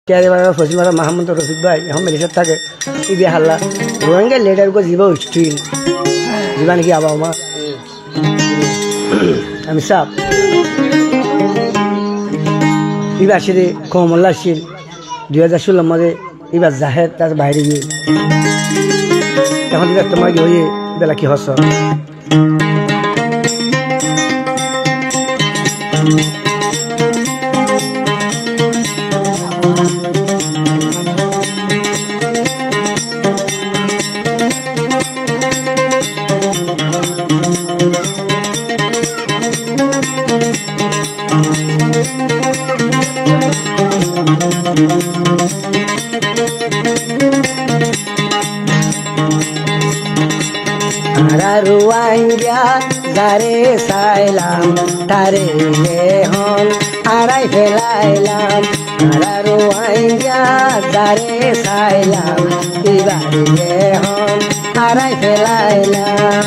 কেয়ারে ফসিল মারা মাহমুদ রফিক ভাই এখন মেডিসের থাকে ইবি হাল্লা রোহিঙ্গা লেটার কো জীব স্টিল জীবা নাকি আবা মা আমি সাপ এবার সেরে কমল্লা আসছিল 2016 মধ্যে এবার জাহেদ তার বাইরে গিয়ে এখন এবার তোমার কি হয়ে বেলা কি হস রুয়াইয়া যারে সাইলাম তারে হন আড়াই ফেলাইলাম রুয়াইয়া যারে সাইলাম এবারে হন আড়াই ফেলাইলাম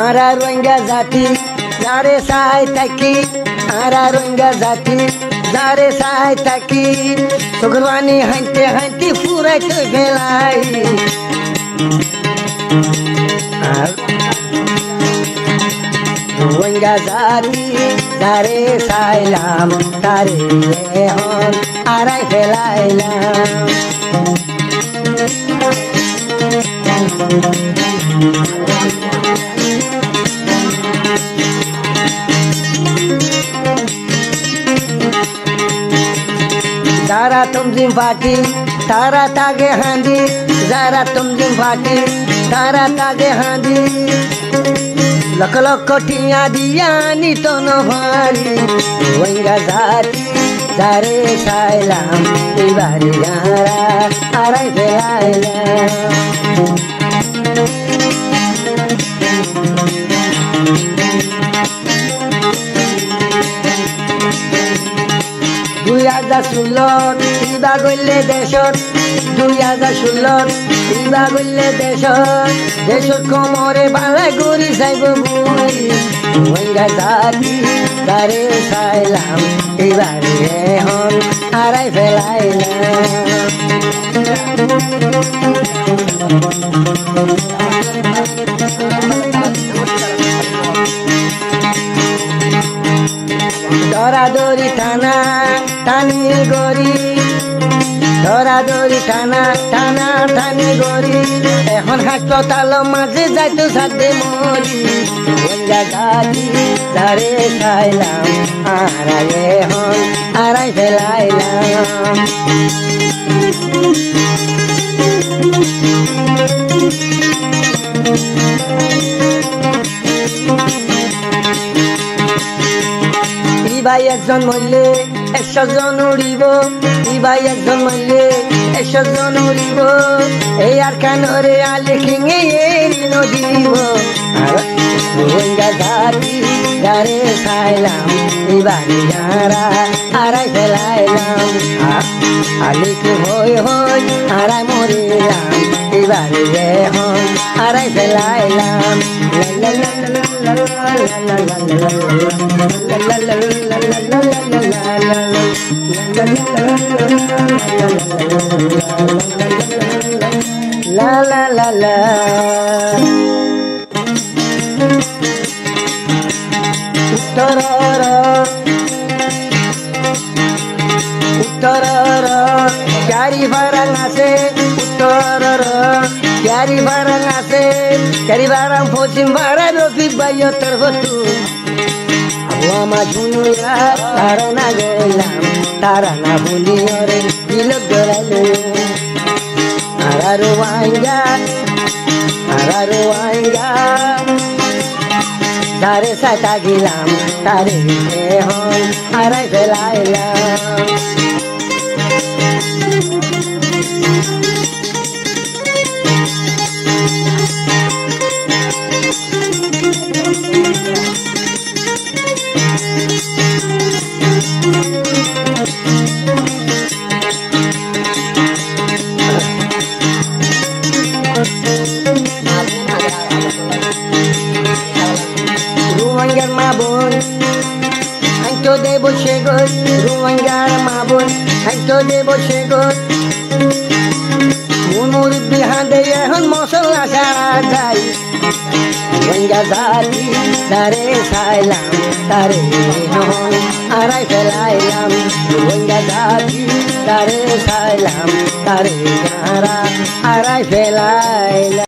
আরা রোহিঙ্গা জাতি যারে সাই থাকি আরা রোহিঙ্গা জাতি যারে সাই থাকি সুগরবানি হাইতে হাইতে ফুরাইতে ফেলাই আর রোহিঙ্গা জাতি যারে সাইলাম তারে হন আড়াই ফেলাইলাম যারা তুমজিম ফাটি তারা তাগে হাঁদি যারা তুমজিম ফাটি তারা তাগে হাঁদি লক্ষ লক্ষ টিয়া দিয়া নিত নহারি রোহিঙ্গা জাতি যারে সাইলাম এবারে যারা আড়াই ফেলাইলাম 2016 ইবা গইলে দেশত 2016 ইবা গইলে দেশত কোমরে বালাই গরি যাইব বই রোহিঙ্গা জাতি তারে সাইলাম এবারে হন আড়াই ফেলাইলাম দরাদরি টানা টানি গরি দরাদরি টানা টানা টানি গরি এখন হাসপাতাল মাঝে যাইতো সাথে মরি রোহিঙ্গা জাতি যারে খাইলাম আড়াই হন আড়াই ফেলাইলাম ভাই একজন মরলে 100 জন উড়িব ভাই একজন মরলে 100 জন উড়িব এই আর কানরে আলে কিঙে নদীব রোহিঙ্গা জাতি যারে খাইলাম এবারে যারা আড়াই ফেলাইলাম আলিকে হই হই আড়াই মরিলাম এবারে হন আড়াই ফেলাইলাম la la la la uttarara kyari barang ase uttarara kyari barang ase kyari barang posim barang rofik bayo terbetu awama junuya tarana gelam tarana buniyore dilok gelalu araru wangga Tare sata gilam, tare hon, arai felailam. রোহিঙ্গার মা বোন আইতো দেব সেগর রোহিঙ্গার মা বোন আইতো দেব সেগর মুরব্বী হাঁদে এখন মশলা ছাড়া যাই রোহিঙ্গা জাতি তারে সাইলাম তারে আড়াই ফেলাইলাম রোহিঙ্গা জাতি তারে সাইলাম তারে আড়াই ফেলাইলাম